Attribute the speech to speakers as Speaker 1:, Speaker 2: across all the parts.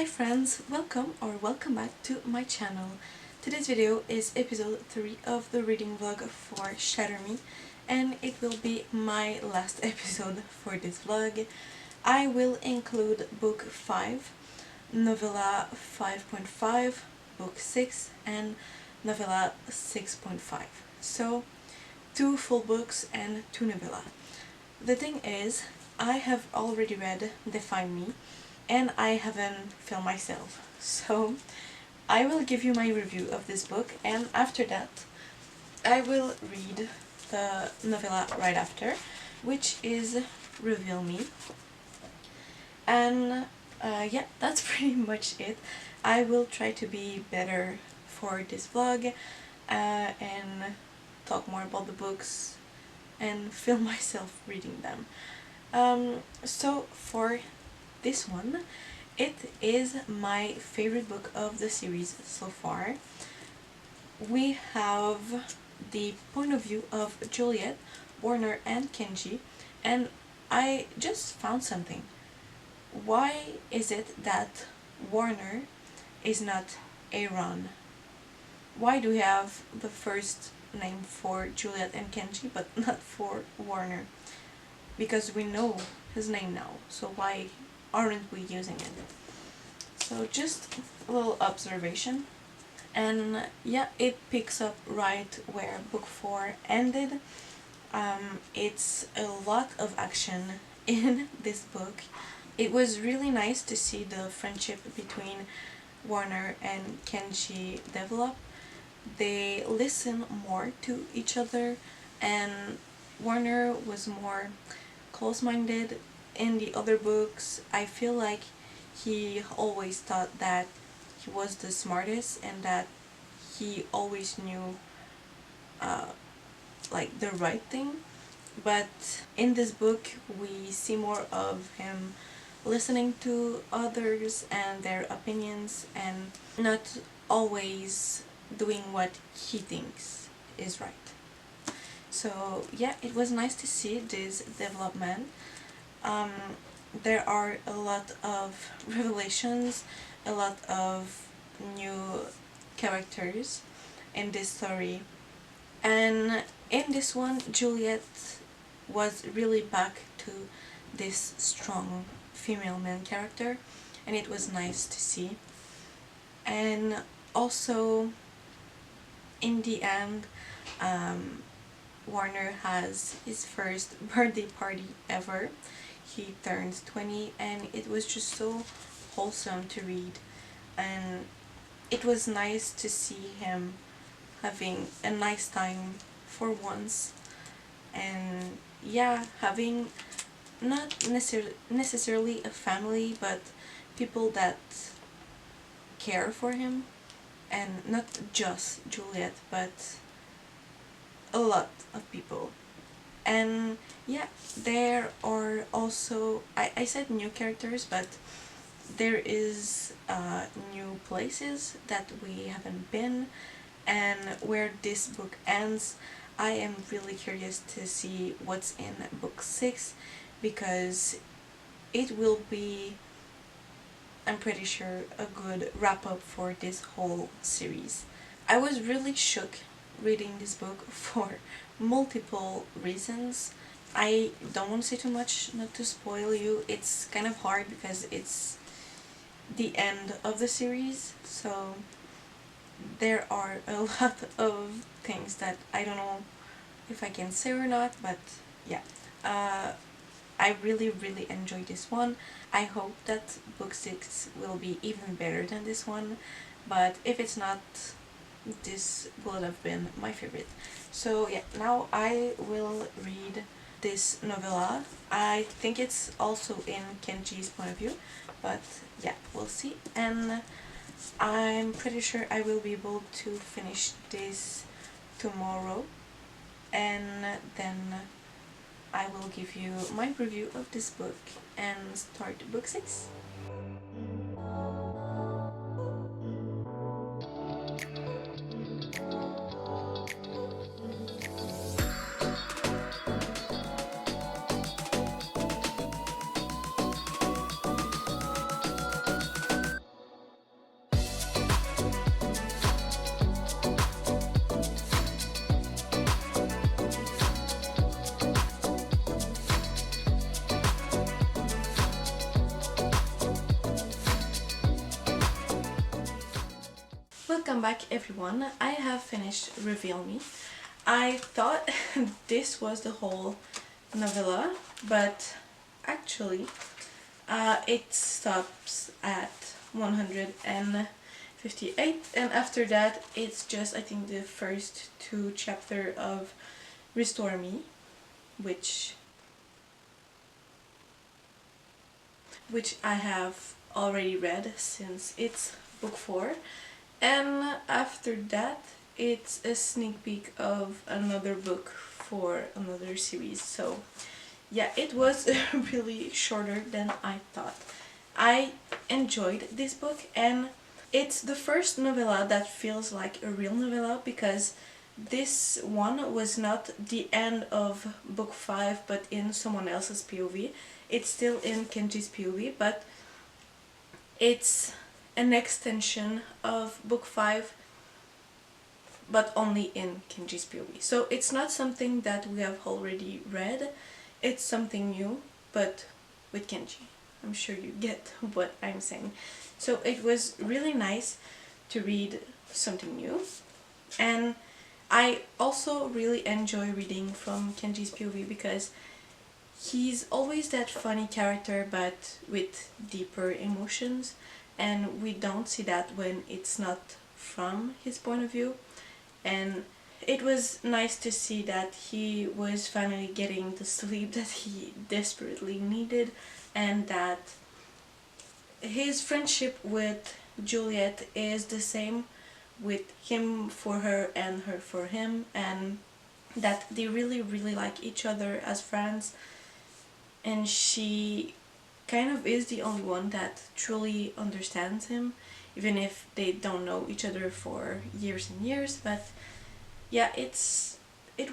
Speaker 1: friends, welcome back to my channel. Today's video is episode 3 of the reading vlog for Shatter Me, and it will be my last episode for this vlog. I will include book 5, novella 5.5, book 6 and novella 6.5. So 2 full books and 2 novella. The thing is, I have already read Defy Me and I haven't filmed myself, so I will give you my review of this book, and after that I will read the novella right after, which is Reveal Me. And yeah, that's pretty much it. I will try to be better for this vlog and talk more about the books and film myself reading them. So for this one, it is my favorite book of the series so far. We have the point of view of Juliet, Warner and Kenji, and I just found something. Why is it that Warner is not Aaron? Why do we have the first name for Juliet and Kenji but not for Warner? Because we know his name now, so why aren't we using it? So just a little observation. And yeah, it picks up right where book 4 ended. It's a lot of action in this book. It was really nice to see the friendship between Warner and Kenji develop. They listen more to each other, and Warner was more close-minded. In the other books, I feel like he always thought that he was the smartest and that he always knew like the right thing. But in this book we see more of him listening to others and their opinions and not always doing what he thinks is right. So yeah, it was nice to see this development. There are a lot of revelations, a lot of new characters in this story, and in this one Juliet was really back to this strong female main character, and it was nice to see. And also in the end, Warner has his first birthday party ever. He turns 20 and it was just so wholesome to read, and it was nice to see him having a nice time for once, and yeah, having not necessarily a family but people that care for him, and not just Juliet but a lot of people. And yeah, there are also, I said new characters, but there is new places that we haven't been, and where this book ends I am really curious to see what's in book 6, because it will be, I'm pretty sure, a good wrap up for this whole series. I was really shook reading this book for multiple reasons. I don't want to say too much not to spoil you. It's kind of hard because it's the end of the series, so there are a lot of things that I don't know if I can say or not, but yeah. I really enjoyed this one. I hope that book 6 will be even better than this one, but if it's not, this would have been my favorite. So yeah, now I will read this novella. I think it's also in Kenji's point of view, but yeah, we'll see. And I'm pretty sure I will be able to finish this tomorrow, and then I will give you my review of this book and start book 6. Welcome back everyone. I have finished Reveal Me. I thought this was the whole novella, but actually it stops at 158, and after that it's just, I think, the first two chapters of Restore Me, which I have already read since it's book 4, and after that it's a sneak peek of another book for another series. So yeah, it was really shorter than I thought. I enjoyed this book, and it's the first novella that feels like a real novella, because this one was not the end of book 5 but in someone else's POV. It's still in Kenji's POV, but it's an extension of book 5 but only in Kenji's POV. So it's not something that we have already read, it's something new but with Kenji. I'm sure you get what I'm saying. So it was really nice to read something new, and I also really enjoy reading from Kenji's POV because he's always that funny character but with deeper emotions, and we don't see that when it's not from his point of view. And it was nice to see that he was finally getting the sleep that he desperately needed, and that his friendship with Juliet is the same, with him for her and her for him, and that they really like each other as friends, and she kind of is the only one that truly understands him, even if they don't know each other for years and years. But yeah, it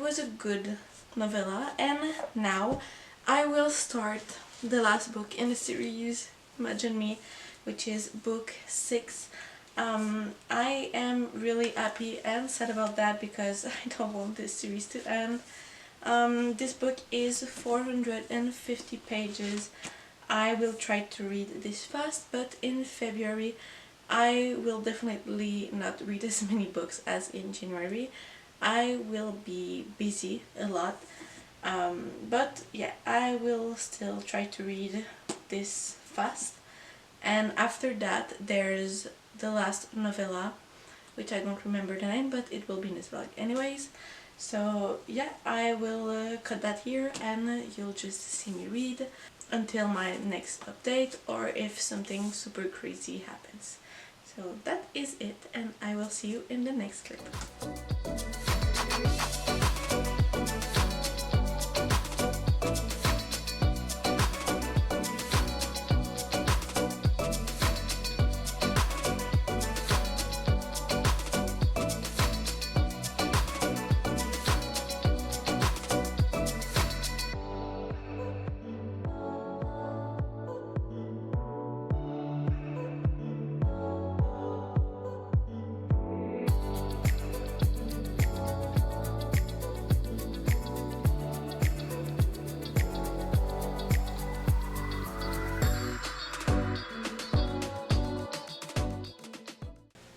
Speaker 1: was a good novella. And now I will start the last book in the series, Imagine Me, which is book 6. I am really happy and sad about that because I don't want this series to end. This book is 450 pages. I will try to read this fast, but in February I will definitely not read as many books as in January. I will be busy a lot, but yeah, I will still try to read this fast. And after that there's the last novella, which I don't remember the name, but it will be in this vlog anyways. So yeah, I will cut that here, and you'll just see me read until my next update, or if something super crazy happens. So that is it, and I will see you in the next clip.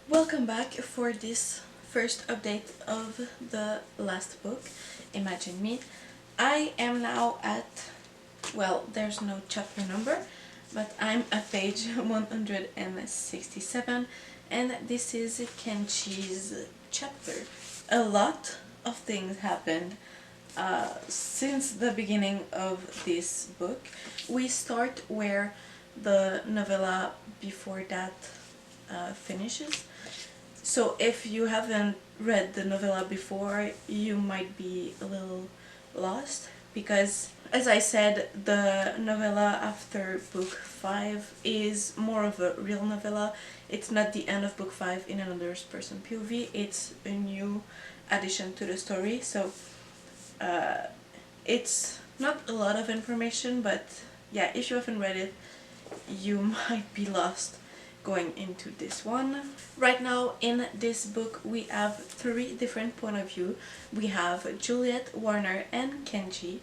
Speaker 1: Welcome back for this first update of the last book, Imagine Me. I am now at, well, there's no chapter number, but I'm at page 167, and this is Kenji's chapter. A lot of things happened since the beginning of this book. We start where the novella before that finishes. So if you haven't read the novella before, you might be a little lost, because as I said, the novella after book 5 is more of a real novella. It's not the end of book 5 in another person POV, it's a new addition to the story. So it's not a lot of information, but yeah, if you haven't read it, you might be lost going into this one. Right now in this book we have 3 different point of view. We have Juliet, Warner, and Kenji.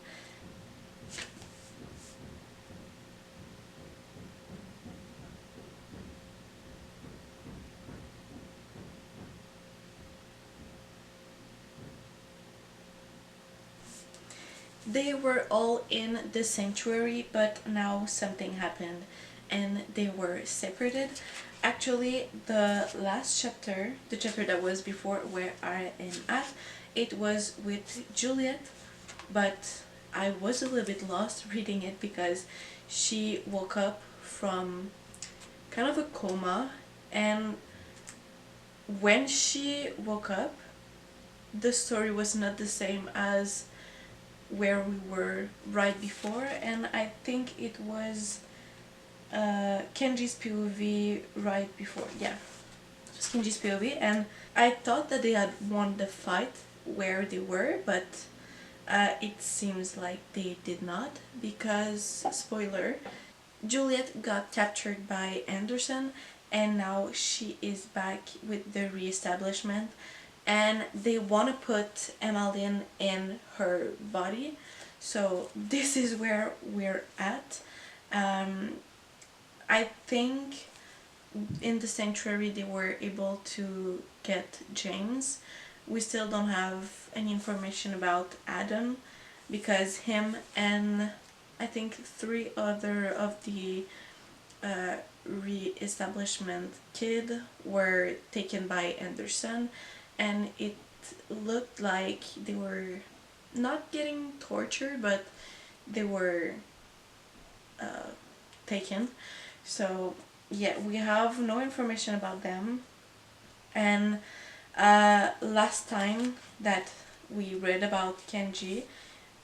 Speaker 1: They were all in the sanctuary, but now something happened and they were separated. Actually, the last chapter, the chapter that was before where I am at, it was with Juliet, but I was a little bit lost reading it because she woke up from kind of a coma, and when she woke up, the story was not the same as where we were right before, and I think it was Kenji's POV right before. Yeah, it was Kenji's POV, and I thought that they had won the fight where they were, but it seems like they did not, because, spoiler, Juliet got captured by Anderson and now she is back with the re-establishment, and they want to put Emmeline in her body. So this is where we're at. I think in the sanctuary they were able to get James. We still don't have any information about Adam, because him and I think 3 other of the re-establishment kid were taken by Anderson, and it looked like they were not getting tortured, but they were taken. So yeah, we have no information about them. And last time that we read about Kenji,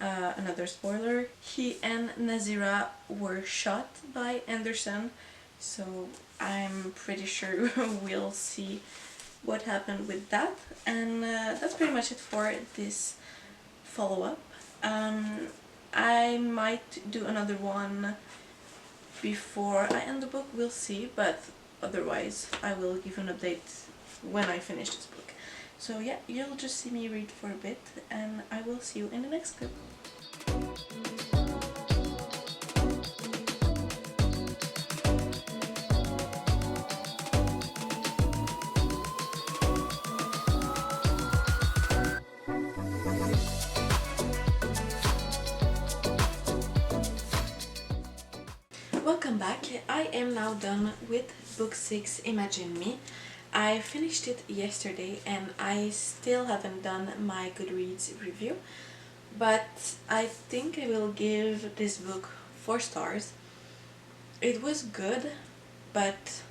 Speaker 1: another spoiler, he and Nazira were shot by Anderson, so I'm pretty sure we'll see what happened with that. And that's pretty much it for this follow-up. I might do another one before I end the book, we'll see, but otherwise I will give an update when I finish this book. So yeah, you'll just see me read for a bit, and I will see you in the next clip. Welcome back. I am now done with book 6, Imagine Me. I finished it yesterday and I still haven't done my Goodreads review, but I think I will give this book 4 stars. It was good, but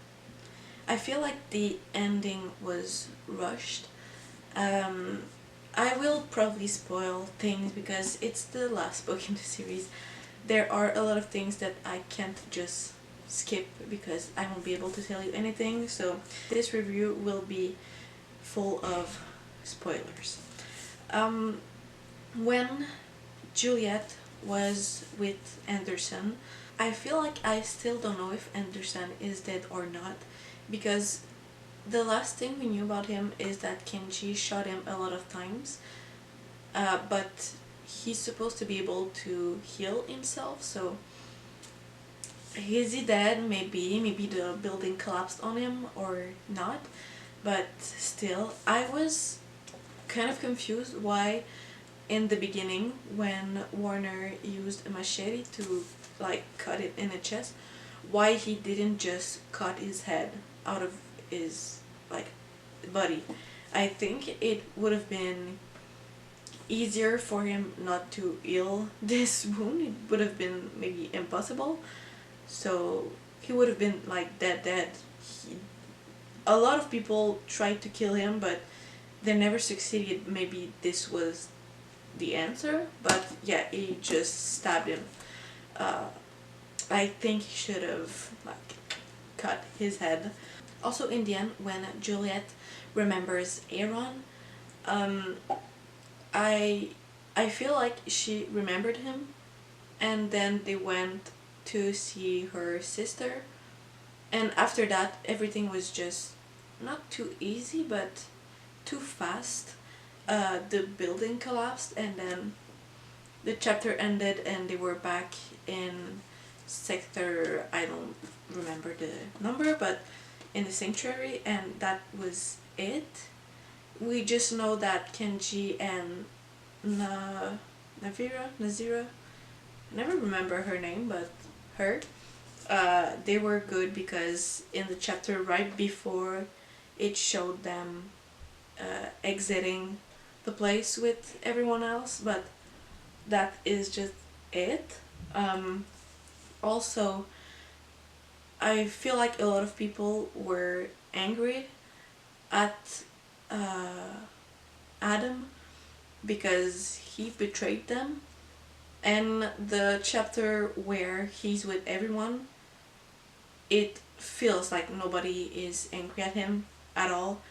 Speaker 1: I feel like the ending was rushed. I will probably spoil things because it's the last book in the series. There are a lot of things that I can't just skip because I won't be able to tell you anything, so this review will be full of spoilers. When Juliet was with Anderson, I feel like I still don't know if Anderson is dead or not, because the last thing we knew about him is that Kenji shot him a lot of times, but he's supposed to be able to heal himself, so is he dead? Maybe the building collapsed on him or not, but still, I was kind of confused why in the beginning when Warner used a machete to like cut it in the chest, why he didn't just cut his head out of his like body. I think it would have been easier for him not to heal this wound. It would have been maybe impossible, so he would have been like dead. A lot of people tried to kill him, but they never succeeded. Maybe this was the answer, but yeah, he just stabbed him. I think he should have like cut his head. Also, in the end, when Juliet remembers Aaron, I feel like she remembered him, and then they went to see her sister, and after that everything was just not too easy but too fast. The building collapsed and then the chapter ended and they were back in sector, I don't remember the number, but in the sanctuary, and that was it. We just know that Kenji and Nazira, I never remember her name, but her. They were good because in the chapter right before it showed them exiting the place with everyone else, but that is just it. Also, I feel like a lot of people were angry at Adam because he betrayed them. And the chapter where he's with everyone, it feels like nobody is angry at him at all.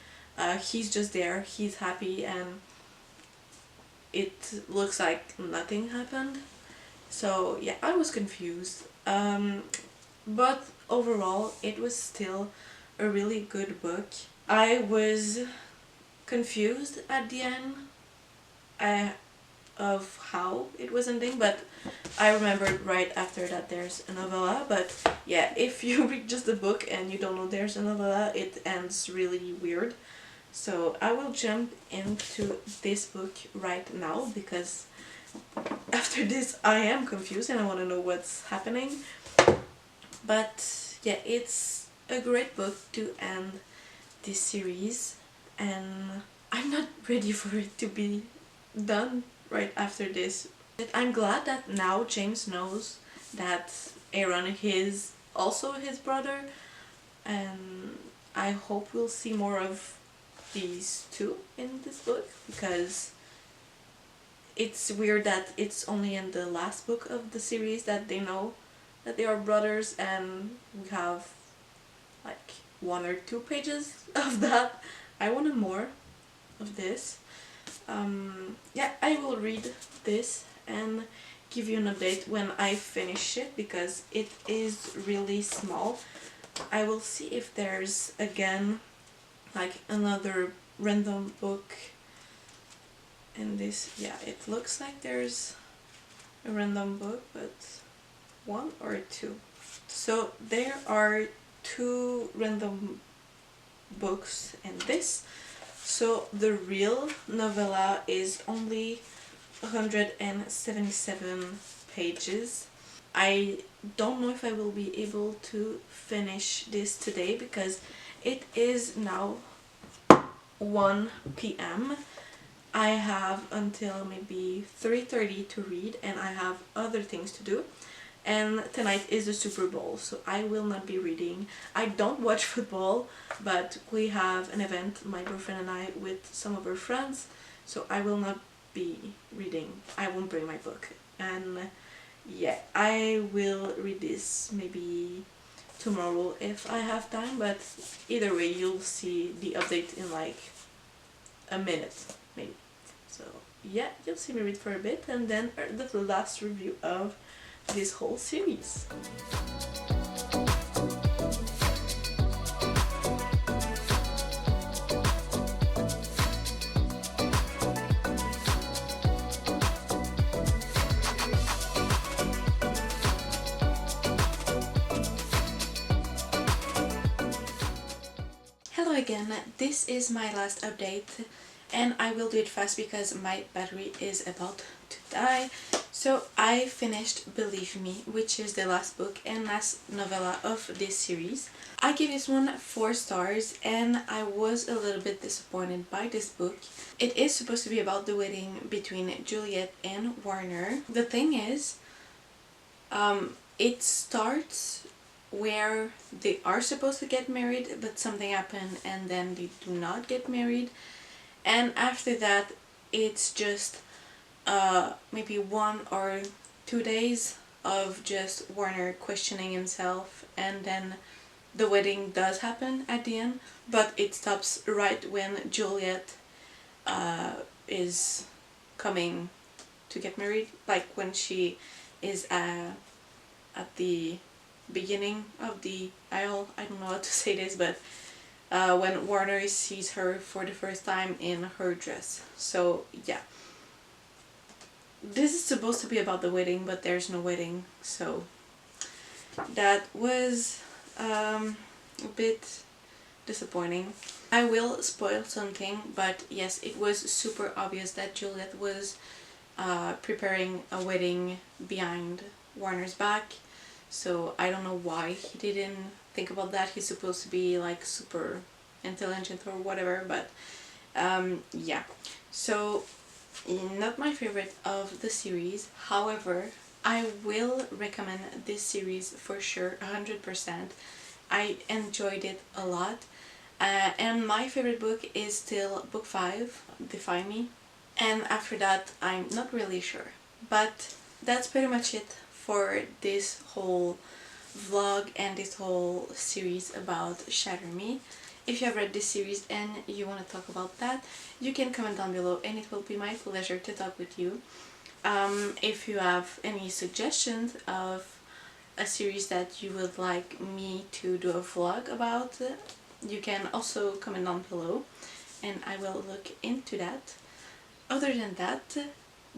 Speaker 1: He's just there, he's happy, and it looks like nothing happened. So yeah, I was confused. But overall, it was still a really good book. I was confused at the end of how it was ending, but I remembered right after that there's a novella. But yeah, if you read just the book and you don't know there's a novella, it ends really weird. So I will jump into this book right now because after this I am confused and I want to know what's happening. But yeah, it's a great book to end this series, and I'm not ready for it to be done right after this. But I'm glad that now James knows that Aaron is also his brother, and I hope we'll see more of these two in this book, because it's weird that it's only in the last book of the series that they know that they are brothers, and we have like 1 or 2 pages of that. I wanted more of this. Yeah, I will read this and give you an update when I finish it because it is really small. I will see if there's again like another random book in this. Yeah, it looks like there's a random book, but 1 or 2. So there are 2 random books in this. So the real novella is only 177 pages. I don't know if I will be able to finish this today because it is now 1 p.m. I have until maybe 3:30 to read, and I have other things to do. And tonight is the Super Bowl, so I will not be reading. I don't watch football, but we have an event, my boyfriend and I, with some of our friends, so I will not be reading. I won't bring my book. And yeah, I will read this maybe tomorrow if I have time, but either way you'll see the update in like a minute maybe. So yeah, you'll see me read for a bit, and then the last review of this whole series. Hello again, this is my last update and I will do it fast because my battery is about to die. So I finished Believe Me, which is the last book and last novella of this series. I gave this one 4 stars and I was a little bit disappointed by this book. It is supposed to be about the wedding between Juliet and Warner. The thing is, it starts where they are supposed to get married, but something happened and then they do not get married. And after that, it's just maybe 1 or 2 days of just Warner questioning himself, and then the wedding does happen at the end, but it stops right when Juliet is coming to get married, like when she is at the beginning of the aisle. I don't know how to say this, but when Warner sees her for the first time in her dress. So yeah, this is supposed to be about the wedding, but there's no wedding, so that was a bit disappointing. I will spoil something, but yes, it was super obvious that Juliet was preparing a wedding behind Warner's back. So I don't know why he didn't think about that. He's supposed to be like super intelligent or whatever, but yeah. So not my favorite of the series. However, I will recommend this series for sure, 100%. I enjoyed it a lot. And my favorite book is still book 5, Defy Me. And after that, I'm not really sure. But that's pretty much it for this whole vlog and this whole series about Shatter Me. If you have read this series and you want to talk about that, you can comment down below and it will be my pleasure to talk with you. If you have any suggestions of a series that you would like me to do a vlog about, you can also comment down below and I will look into that. Other than that,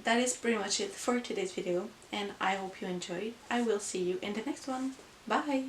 Speaker 1: that is pretty much it for today's video and I hope you enjoyed. I will see you in the next one. Bye!